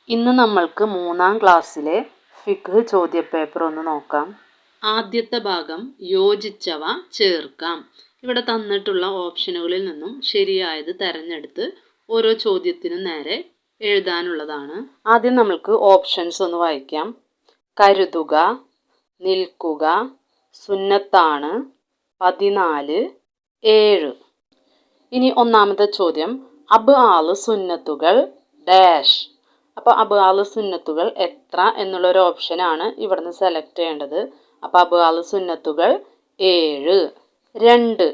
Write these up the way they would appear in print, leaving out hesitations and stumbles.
ഇന്ന് നമ്മൾക്ക് 3-ാം ക്ലാസ്സിലെ ഫിഖ് ചോദ്യപേപ്പർ ഒന്ന് നോക്കാം. ആദ്യത്തെ ഭാഗം യോജിച്ചവ ചേർക്കാം. ഇവിടെ തന്നിട്ടുള്ള ഓപ്ഷനുകളിൽ നിന്നും ശരിയായത് തിരഞ്ഞെടുത്ത് ഓരോ ചോദ്യത്തിനും നേരെ എഴുതാനുള്ളതാണ്. ആദ്യം നമ്മൾക്ക് ഓപ്ഷൻസ് ഒന്ന് വായിക്കാം. കരുതുക, നിൽക്കുക, സുന്നത്താണ്, 14, 7. ഇനി ഒന്നാമത്തെ ചോദ്യം, അബ് ആള് സുന്നത്തുകൾ ഡാഷ്. അപ്പോൾ അബ് ആള് സുന്നത്തുകൾ എത്ര എന്നുള്ളൊരു ഓപ്ഷനാണ് ഇവിടുന്ന് സെലക്ട് ചെയ്യേണ്ടത്. അപ്പോൾ അബ് ആള് സുന്നത്തുകൾ 7. 2,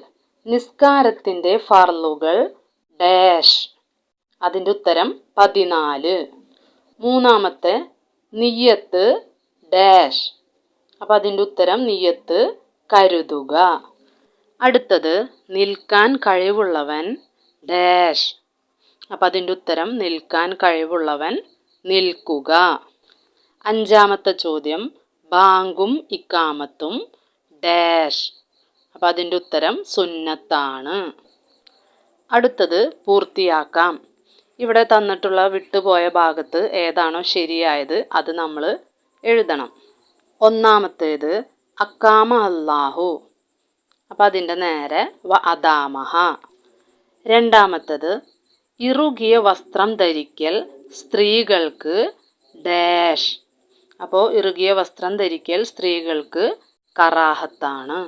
നിസ്കാരത്തിൻ്റെ ഫർളുകൾ ഡാഷ്. അതിൻ്റെ ഉത്തരം 14. മൂന്നാമത്തെ, നിയ്യത്ത് ഡാഷ്. അപ്പോൾ അതിൻ്റെ ഉത്തരം നിയ്യത്ത് കരുതുക. അടുത്തത്, നിൽക്കാൻ കഴിവുള്ളവൻ ഡാഷ്. അപ്പം അതിൻ്റെ ഉത്തരം നിൽക്കാൻ കഴിവുള്ളവൻ നിൽക്കുക. അഞ്ചാമത്തെ ചോദ്യം, ബാങ്കും ഇക്കാമത്തും ഡാഷ്. അപ്പം അതിൻ്റെ ഉത്തരം സുന്നത്താണ്. അടുത്തത് പൂർത്തിയാക്കാം. ഇവിടെ തന്നിട്ടുള്ള വിട്ടുപോയ ഭാഗത്ത് ഏതാണോ ശരിയായത് അത് നമ്മൾ എഴുതണം. ഒന്നാമത്തേത് അക്കാമ അല്ലാഹു. അപ്പം അതിൻ്റെ നേരെ വ അദാമഹ. രണ്ടാമത്തത്, ഇറുകിയ വസ്ത്രം ധരിക്കൽ സ്ത്രീകൾക്ക് ഡാഷ്. അപ്പോൾ ഇറുകിയ വസ്ത്രം ധരിക്കൽ സ്ത്രീകൾക്ക് കറാഹത്താണ്.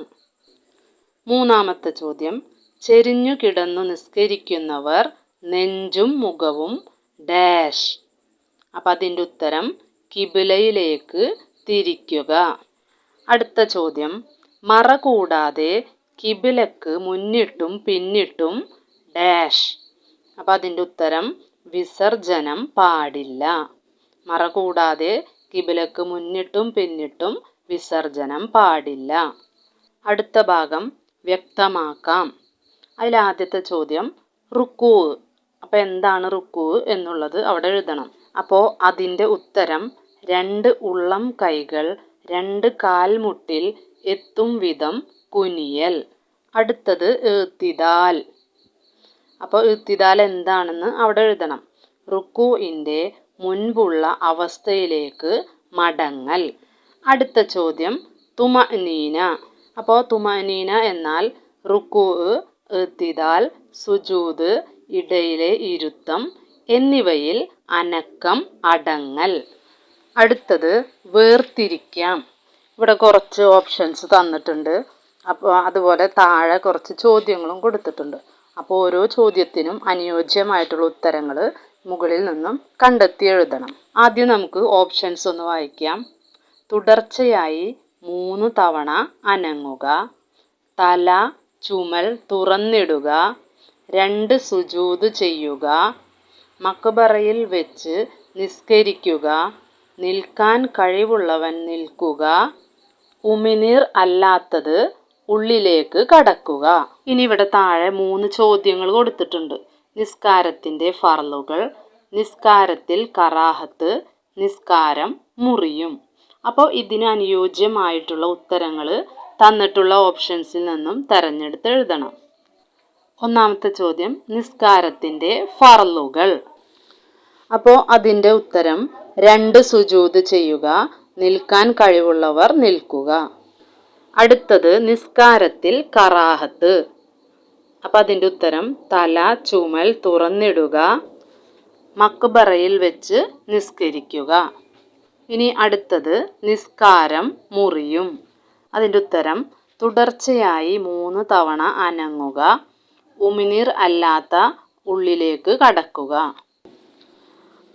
മൂന്നാമത്തെ ചോദ്യം, ചെരിഞ്ഞു കിടന്നു നിസ്കരിക്കുന്നവർ നെഞ്ചും മുഖവും ഡാഷ്. അപ്പം അതിൻ്റെ ഉത്തരം കിബിലയിലേക്ക് തിരിക്കുക. അടുത്ത ചോദ്യം, മറ കൂടാതെ കിബിലക്ക് മുന്നിട്ടും പിന്നിട്ടും ഡാഷ്. അപ്പം അതിൻ്റെ ഉത്തരം വിസർജനം പാടില്ല. മറ കൂടാതെ കിബിലക്ക് മുന്നിട്ടും പിന്നിട്ടും വിസർജനം പാടില്ല. അടുത്ത ഭാഗം വ്യക്തമാക്കാം. അതിൽ ആദ്യത്തെ ചോദ്യം റുക്കൂ. അപ്പം എന്താണ് റുക്കൂ എന്നുള്ളത് അവിടെ എഴുതണം. അപ്പോൾ അതിൻ്റെ ഉത്തരം 2 ഉള്ളം കൈകൾ 2 കാൽമുട്ടിൽ എത്തും വിധം കുനിയൽ. അടുത്തത് ഇഅ്തിദാൽ. അപ്പോൾ ഇഅ്തിദാൽ എന്താണെന്ന് അവിടെ എഴുതണം. റുക്കൂഇൻ്റെ മുൻപുള്ള അവസ്ഥയിലേക്ക് മടങ്ങൽ. അടുത്ത ചോദ്യം തുമഅനീന. അപ്പോൾ തുമഅനീന എന്നാൽ റുക്കൂ, ഇഅ്തിദാൽ, സുജൂദ്, ഇടയിലെ ഇരുത്തം എന്നിവയിൽ അനക്കം, അടങ്ങൽ. അടുത്തത് വേർതിരിക്കാം. ഇവിടെ കുറച്ച് ഓപ്ഷൻസ് തന്നിട്ടുണ്ട്. അപ്പോൾ അതുപോലെ താഴെ കുറച്ച് ചോദ്യങ്ങളും കൊടുത്തിട്ടുണ്ട്. അപ്പോൾ ഓരോ ചോദ്യത്തിനും അനുയോജ്യമായിട്ടുള്ള ഉത്തരങ്ങൾ മുകളിൽ നിന്നും കണ്ടെത്തി എഴുതണം. ആദ്യം നമുക്ക് ഓപ്ഷൻസ് ഒന്ന് വായിക്കാം. തുടർച്ചയായി 3 തവണ അനങ്ങുക, തല ചുമൽ തുറന്നിടുക, 2 സുജൂദ് ചെയ്യുക, മക്ബറയിൽ വെച്ച് നിസ്കരിക്കുക, നിൽക്കാൻ കഴിവുള്ളവൻ നിൽക്കുക, ഉമിനീർ അല്ലാത്തത് ഉള്ളിലേക്ക് കടക്കുക. ഇനി ഇവിടെ താഴെ 3 ചോദ്യങ്ങൾ കൊടുത്തിട്ടുണ്ട്. നിസ്കാരത്തിൻ്റെ ഫർളുകൾ, നിസ്കാരത്തിൽ കറാഹത്ത്, നിസ്കാരം മുറിയും. അപ്പോൾ ഇതിന് അനുയോജ്യമായിട്ടുള്ള ഉത്തരങ്ങൾ തന്നിട്ടുള്ള ഓപ്ഷൻസിൽ നിന്നും തിരഞ്ഞെടുത്ത് എഴുതണം. ഒന്നാമത്തെ ചോദ്യം, നിസ്കാരത്തിൻ്റെ ഫർളുകൾ. അപ്പോൾ അതിൻ്റെ ഉത്തരം 2 സുജൂദ് ചെയ്യുക, നിൽക്കാൻ കഴിവുള്ളവർ നിൽക്കുക. അടുത്തത് നിസ്കാരത്തിൽ കറാഹത്ത്. അപ്പം അതിൻ്റെ ഉത്തരം തല ചുമൽ തുറന്നിടുക, മക്ബറയിൽ വെച്ച് നിസ്കരിക്കുക. ഇനി അടുത്തത് നിസ്കാരം മുറിയും. അതിൻ്റെ ഉത്തരം തുടർച്ചയായി 3 തവണ അനങ്ങുക, ഉമിനീർ അല്ലാത്ത ഉള്ളിലേക്ക് കടക്കുക.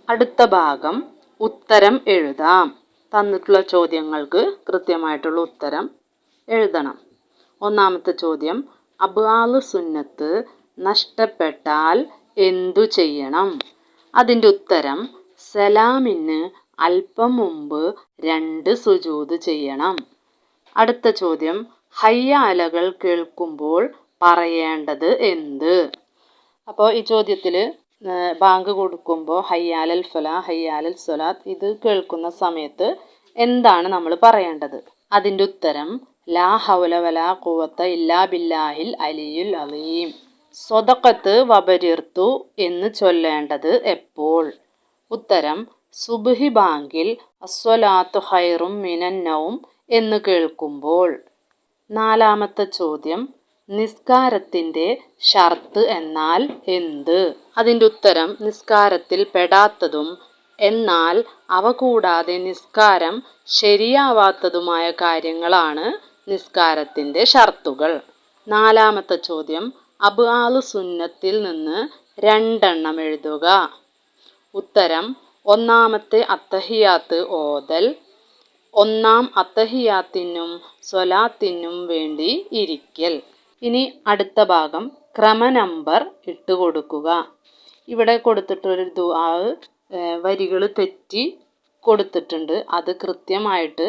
അടുത്ത ഭാഗം ഉത്തരം എഴുതാം. തന്നിട്ടുള്ള ചോദ്യങ്ങൾക്ക് കൃത്യമായിട്ടുള്ള ഉത്തരം എഴുതണം. ഒന്നാമത്തെ ചോദ്യം, അബ് ആള് സുന്നത്ത് നഷ്ടപ്പെട്ടാൽ എന്തു ചെയ്യണം? അതിൻ്റെ ഉത്തരം സലാമിന് അല്പം മുമ്പ് 2 സുജൂദ് ചെയ്യണം. അടുത്ത ചോദ്യം, ഹയ്യാലകൾ കേൾക്കുമ്പോൾ പറയേണ്ടത് എന്ത്? അപ്പോൾ ഈ ചോദ്യത്തിൽ ബാങ്ക് കൊടുക്കുമ്പോൾ ഹയ്യാലൽ ഫലാ, ഹയ്യാലൽ സ്വലാത്ത് ഇത് കേൾക്കുന്ന സമയത്ത് എന്താണ് നമ്മൾ പറയേണ്ടത്? അതിൻ്റെ ഉത്തരം ലാ ഹൗല വലാ ഖുവത ഇല്ലാ ബില്ലാഹിൽ അലിയുൽ അലീം. സ്വദഖത്ത് വബരിർത്തു എന്ന് ചൊല്ലേണ്ടത് എപ്പോൾ? ഉത്തരം സുബ്ഹി ബാങ്കിൽ അസ്വലാത്തു ഖൈറും മിനന്നൗം എന്ന് കേൾക്കുമ്പോൾ. നാലാമത്തെ ചോദ്യം, നിസ്കാരത്തിൻ്റെ ഷർത്ത് എന്നാൽ എന്ത്? അതിൻ്റെ ഉത്തരം നിസ്കാരത്തിൽ പെടാത്തതും എന്നാൽ അവ കൂടാതെ നിസ്കാരം ശരിയാവാത്തതുമായ കാര്യങ്ങളാണ് നിസ്കാരത്തിൻ്റെ ഷർത്തുകൾ. നാലാമത്തെ ചോദ്യം, അബ്ആലു സുന്നത്തിൽ നിന്ന് 2 എഴുതുക. ഉത്തരം, ഒന്നാമത്തെ അത്തഹിയാത്ത് ഓതൽ, ഒന്നാം അത്തഹിയാത്തിനും സ്വലാത്തിനും വേണ്ടി ഇരിക്കൽ. ഇനി അടുത്ത ഭാഗം ക്രമ നമ്പർ ഇട്ട് കൊടുക്കുക. ഇവിടെ കൊടുത്തിട്ടൊരു ദുആ വരികൾ തെറ്റി കൊടുത്തിട്ടുണ്ട്. അത് കൃത്യമായിട്ട്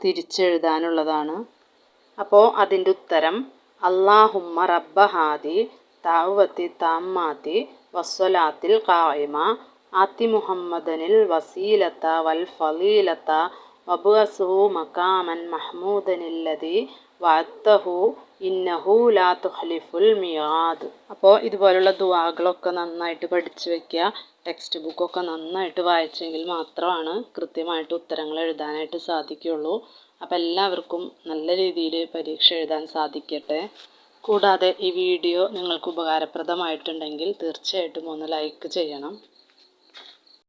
തിരിച്ചെഴുതാനുള്ളതാണ്. അപ്പോൾ അതിൻ്റെ ഉത്തരം, അല്ലാഹുമ്മ റബ്ബ ഹാദി ദഅവത്തി താമ്മാത്തി വസ്സലാത്തിൽ ഖായിമ ആത്തി മുഹമ്മദനിൽ വസീലത വൽ ഫളീലത വബ്അസ്ഹു മഖാമൻ മഹ്മൂദനില്ലദി വഅദ്തഹു ഇന്നഹു ലാ തുഖ്ലിഫുൽ മിആദ്. അപ്പോൾ ഇതുപോലുള്ള ദുആകളൊക്കെ നന്നായിട്ട് പഠിച്ചു വയ്ക്കുക. ടെക്സ്റ്റ് ബുക്കൊക്കെ നന്നായിട്ട് വായിച്ചെങ്കിൽ മാത്രമാണ് കൃത്യമായിട്ട് ഉത്തരങ്ങൾ എഴുതാനായിട്ട് സാധിക്കുകയുള്ളൂ. അപ്പോൾ എല്ലാവർക്കും നല്ല രീതിയിൽ പരീക്ഷ എഴുതാൻ സാധിക്കട്ടെ. കൂടാതെ ഈ വീഡിയോ നിങ്ങൾക്ക് ഉപകാരപ്രദമായിട്ടുണ്ടെങ്കിൽ തീർച്ചയായിട്ടും ഒന്ന് ലൈക്ക് ചെയ്യണം.